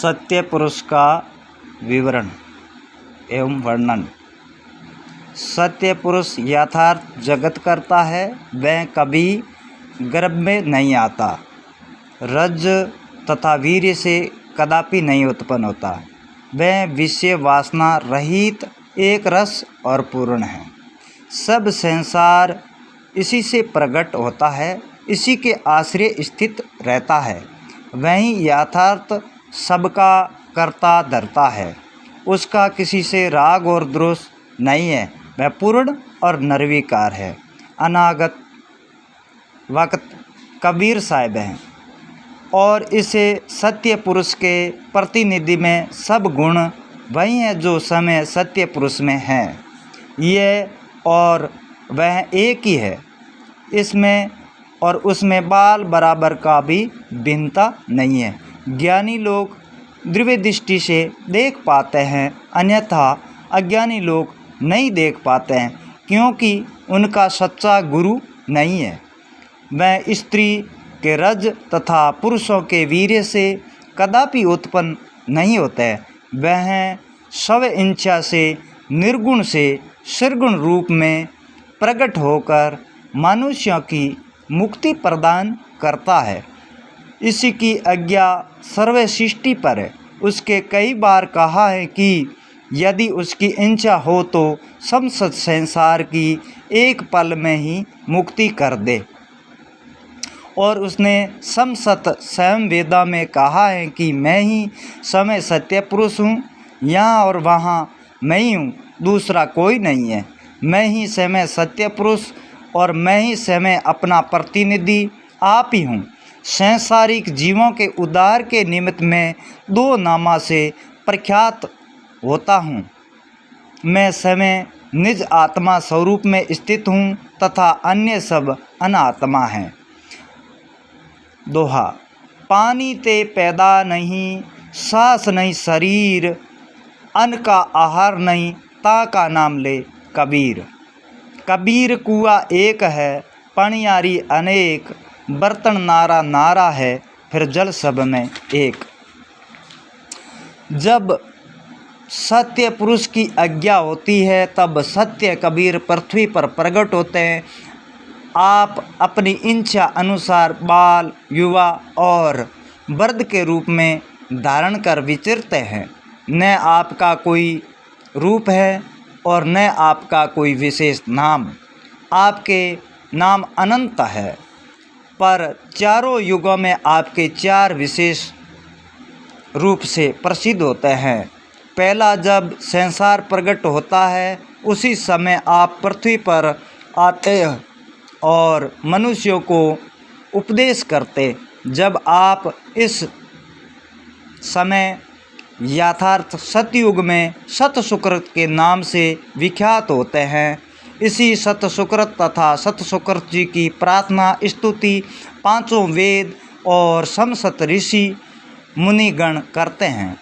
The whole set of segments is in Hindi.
सत्य पुरुष का विवरण एवं वर्णन। सत्य पुरुष यथार्थ जगत करता है, वह कभी गर्भ में नहीं आता, रज तथा वीर्य से कदापि नहीं उत्पन्न होता। वह विषय वासना रहित एक रस और पूर्ण है। सब संसार इसी से प्रकट होता है, इसी के आश्रय स्थित रहता है। वही यथार्थ सबका कर्ता धर्ता है। उसका किसी से राग और द्वेष नहीं है। वह पूर्ण और निर्विकार है। अनागत वक्त कबीर साहिब हैं और इसे सत्य पुरुष के प्रतिनिधि में सब गुण वही हैं जो समय सत्य पुरुष में हैं। यह और वह एक ही है। इसमें और उसमें बाल बराबर का भी भिन्नता नहीं है। ज्ञानी लोग दिव्य दृष्टि से देख पाते हैं, अन्यथा अज्ञानी लोग नहीं देख पाते हैं, क्योंकि उनका सच्चा गुरु नहीं है। वह स्त्री के रज तथा पुरुषों के वीर्य से कदापि उत्पन्न नहीं होते। वह स्व इच्छा से निर्गुण से निर्गुण रूप में प्रकट होकर मनुष्यों की मुक्ति प्रदान करता है। इसी की आज्ञा सर्व सृष्टि पर है। उसके कई बार कहा है कि यदि उसकी इच्छा हो तो समस्त संसार की एक पल में ही मुक्ति कर दे। और उसने समस्त स्वयं वेदा में कहा है कि मैं ही समय सत्य पुरुष हूँ, यहाँ और वहाँ मैं ही हूँ, दूसरा कोई नहीं है। मैं ही समय सत्य पुरुष और मैं ही समय अपना प्रतिनिधि आप ही हूँ। सांसारिक जीवों के उद्धार के निमित्त में दो नामा से प्रख्यात होता हूँ। मैं समय निज आत्मा स्वरूप में स्थित हूँ तथा अन्य सब अनात्मा हैं। दोहा। पानी ते पैदा नहीं, सांस नहीं शरीर, अन्न का आहार नहीं, ता का नाम ले कबीर। कबीर कुआ एक है, पनियारी अनेक, बर्तन नारा नारा है, फिर जल सब में एक। जब सत्य पुरुष की आज्ञा होती है तब सत्य कबीर पृथ्वी पर प्रकट होते हैं। आप अपनी इच्छा अनुसार बाल, युवा और वृद्ध के रूप में धारण कर विचरते हैं। न आपका कोई रूप है और न आपका कोई विशेष नाम। आपके नाम अनंत है, पर चारों युगों में आपके चार विशेष रूप से प्रसिद्ध होते हैं। पहला जब संसार प्रकट होता है, उसी समय आप पृथ्वी पर आते हैं और मनुष्यों को उपदेश करते। जब आप इस समय यथार्थ सतयुग में सतसुकृत के नाम से विख्यात होते हैं। इसी सतसुकृत तथा सतसुकृत जी की प्रार्थना स्तुति पांचों वेद और समस्त ऋषि मुनिगण करते हैं।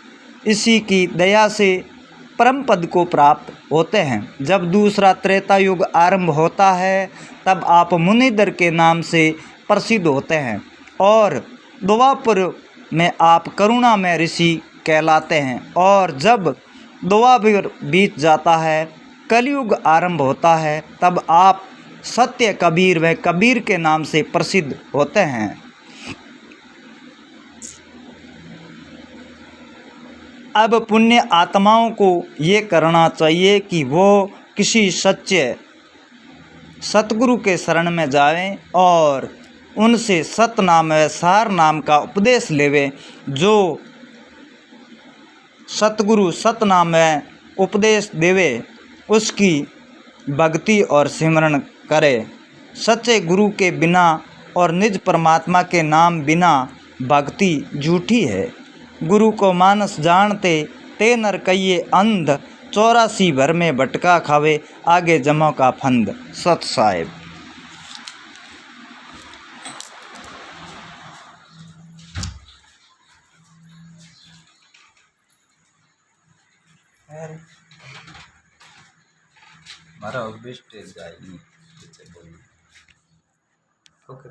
इसी की दया से परम पद को प्राप्त होते हैं। जब दूसरा त्रेता युग आरंभ होता है तब आप मुनिदर के नाम से प्रसिद्ध होते हैं और द्वापर में आप करुणा में ऋषि कहलाते हैं। और जब द्वापर बीत जाता है, कलयुग आरंभ होता है, तब आप सत्य कबीर व कबीर के नाम से प्रसिद्ध होते हैं। अब पुण्य आत्माओं को ये करना चाहिए कि वो किसी सच्चे सतगुरु के शरण में जाएं और उनसे सतनाम व सार नाम का उपदेश लेवे। जो सतगुरु सतनाम व उपदेश देवे उसकी भक्ति और सिमरण करे। सच्चे गुरु के बिना और निज परमात्मा के नाम बिना भक्ति झूठी है। गुरु को मानस जानते ते नर कहिए अंध, 84 भर में भटका खावे, आगे जमों का फंद। सत साहिब। मारा बेस्ट जाएगी। ओके।